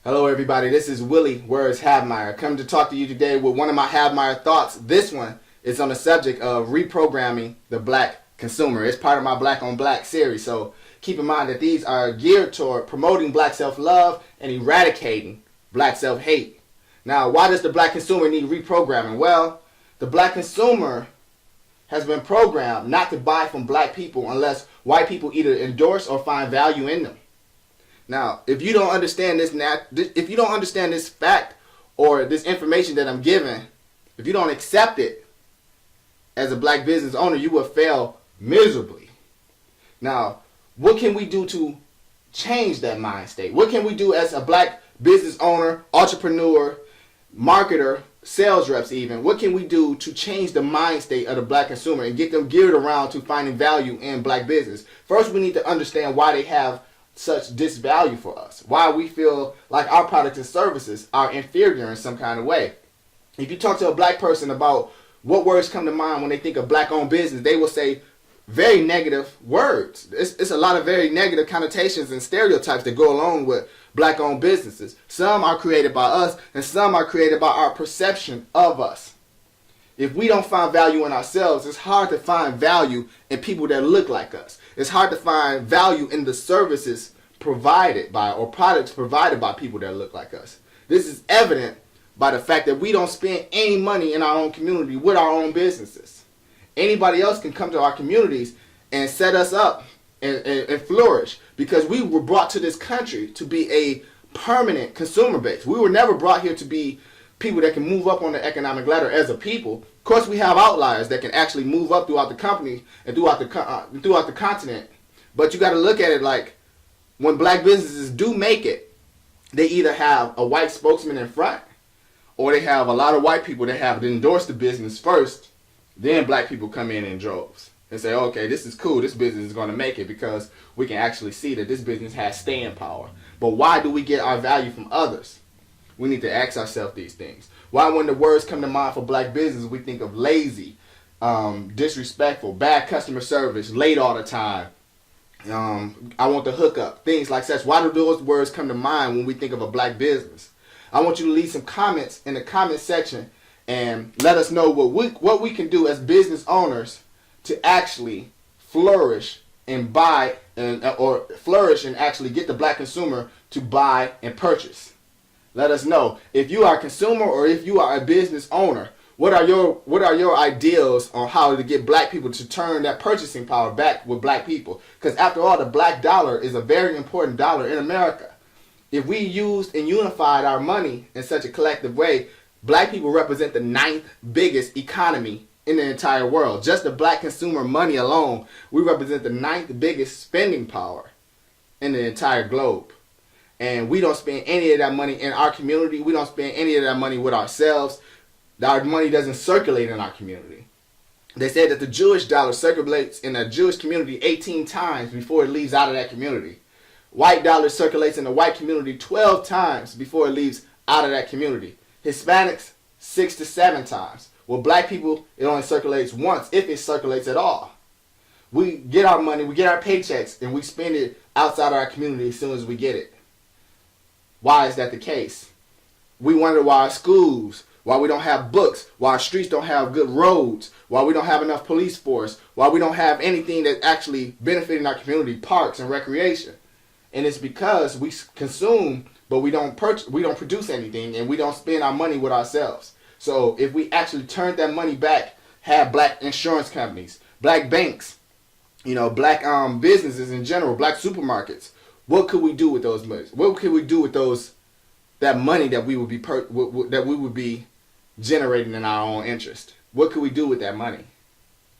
Hello everybody, this is Willie, where's HavMire, come to talk to you today with one of my HavMire thoughts. This one is on the subject of reprogramming the black consumer. It's part of my Black on Black series, so keep in mind that these are geared toward promoting black self-love and eradicating black self-hate. Now, why does the black consumer need reprogramming? Well, the black consumer has been programmed not to buy from black people unless white people either endorse or find value in them. Now, if you don't understand this fact or this information that I'm giving, if you don't accept it as a black business owner, you will fail miserably. Now, what can we do to change that mind state? What can we do as a black business owner, entrepreneur, marketer, sales reps even? What can we do to change the mind state of the black consumer and get them geared around to finding value in black business? First, we need to understand why they have such disvalue for us, why we feel like our products and services are inferior in some kind of way. If you talk to a black person about what words come to mind when they think of black-owned business, they will say very negative words. It's a lot of very negative connotations and stereotypes that go along with black-owned businesses. Some are created by us, and some are created by our perception of us. If we don't find value in ourselves, it's hard to find value in people that look like us. It's hard to find value in the services provided by or products provided by people that look like us. This is evident by the fact that we don't spend any money in our own community with our own businesses. Anybody else can come to our communities and set us up and flourish, because we were brought to this country to be a permanent consumer base. We were never brought here to be people that can move up on the economic ladder as a people. Of course, we have outliers that can actually move up throughout the company and throughout the continent. But you got to look at it like, when black businesses do make it, they either have a white spokesman in front, or they have a lot of white people that have endorsed the business first. Then black people come in droves and say, okay, this is cool. This business is going to make it because we can actually see that this business has staying power. But why do we get our value from others? We need to ask ourselves these things. Why, when the words come to mind for black business, we think of lazy, disrespectful, bad customer service, late all the time, I want the hookup, things like such. Why do those words come to mind when we think of a black business? I want you to leave some comments in the comment section and let us know what we can do as business owners to actually flourish and buy or flourish and actually get the black consumer to buy and purchase. Let us know if you are a consumer or if you are a business owner. What are your ideals on how to get black people to turn that purchasing power back with black people? Because after all, the black dollar is a very important dollar in America. If we used and unified our money in such a collective way, black people represent the 9th biggest economy in the entire world. Just the black consumer money alone, we represent the 9th biggest spending power in the entire globe. And we don't spend any of that money in our community. We don't spend any of that money with ourselves. Our money doesn't circulate in our community. They said that the Jewish dollar circulates in a Jewish community 18 times before it leaves out of that community. White dollar circulates in the white community 12 times before it leaves out of that community. Hispanics, 6 to 7 times. Well, black people, it only circulates once, if it circulates at all. We get our money, we get our paychecks, and we spend it outside of our community as soon as we get it. Why is that the case? We wonder why our schools, why we don't have books, why our streets don't have good roads, why we don't have enough police force, why we don't have anything that actually benefiting our community, parks and recreation. And it's because we consume, but we don't produce anything, and we don't spend our money with ourselves. So if we actually turn that money back, have black insurance companies, black banks, black businesses in general, black supermarkets, what could we do with those money? What could we do with that money that we would be generating in our own interest? What could we do with that money?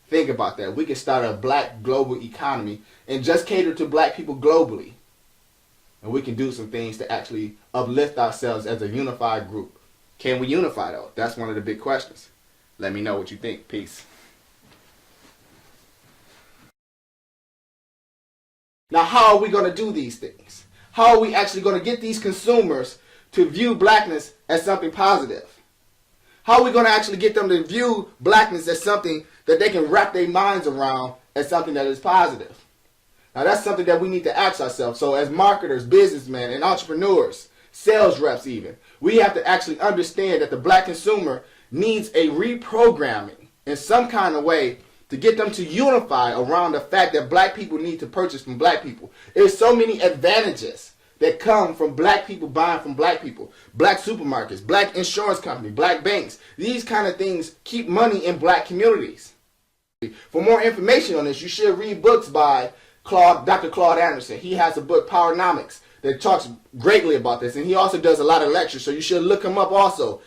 Think about that. We could start a black global economy and just cater to black people globally. And we can do some things to actually uplift ourselves as a unified group. Can we unify though? That's one of the big questions. Let me know what you think. Peace. Now, how are we going to do these things? How are we actually going to get these consumers to view blackness as something positive? How are we going to actually get them to view blackness as something that they can wrap their minds around as something that is positive? Now, that's something that we need to ask ourselves. So as marketers, businessmen, and entrepreneurs, sales reps even. We have to actually understand that the black consumer needs a reprogramming in some kind of way to get them to unify around the fact that black people need to purchase from black people. There's so many advantages that come from black people buying from black people. Black supermarkets, black insurance companies, black banks. These kind of things keep money in black communities. For more information on this, you should read books by Dr. Claude Anderson. He has a book, Powernomics, that talks greatly about this. And he also does a lot of lectures, so you should look him up also.